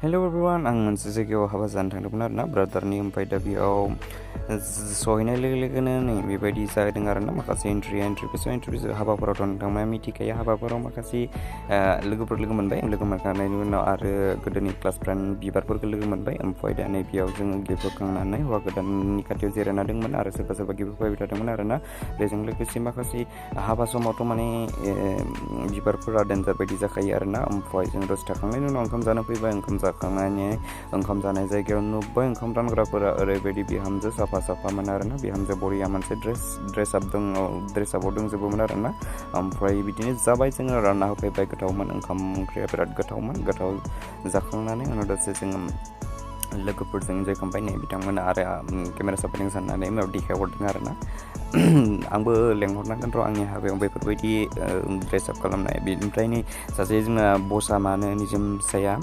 हेल' everyone आं मोनसे जायगायाव हाबा जानो थांदोंमोन आरोना ब्रादारनि ओमफ्राय दा बेयाव सहैनाय लोगो लोगोनो नै बेबायदि जादों आरोना माखासे एन्ट्रि हाबाफोरावथ' नोंथांमोना मिथिखायो हाबाफोराव माखासे लोगोफोर लोगो मोनबाय लोगो मोनखांनायनि उनाव आरो गोदोनि क्लास फ्रेन्ड बिबारफोरखौ लोगो मोनबाय ओमफ्राय दा नै बेयाव जोङो गिफ्ट होखांनानै हौवा गोदाननि खाथियाव जिरायना दंमोन आरो सोरबा सोरबा गिफ्ट होफैबाय थादोंमोन आरोना बेजों लोगोसे माखासे हाबा समावथ' माने बिबारफोरा डेन्जार बायदि जाखायो आरोना ओमफ्राय जों दसे थाखांनायनि उनाव ओंखाम जानो फैबाय ओंखाम जानाय जायगायाव नुबाय ओंखाम रानग्राफोरा ओरैबायदि बिहामजो साफामोन आरोना बिहामजो बरिया मोनसे ड्रेसआपआव दंजोबोमोन आरोना ओमफ्राय बिदिनो जाबाय जोङो रानना होफैबाय गोथावमोन ओंखाम ओंख्रिया बिराद गोथाव जाखांनानै उनाव दसे जोङो लोगोफोरजों इन्जय खालामबाय नै बिथांमोना आरो केमेरा साफायदों साननानै उनाव देखायहरदों आरोना आंबो लेंहरनांगोन र' आंनि हाबायाव बेफोरबायदि ड्रेसआप खालामनाय बेनिफ्राय नै सासे जोंना बसआ मानो निजोम साया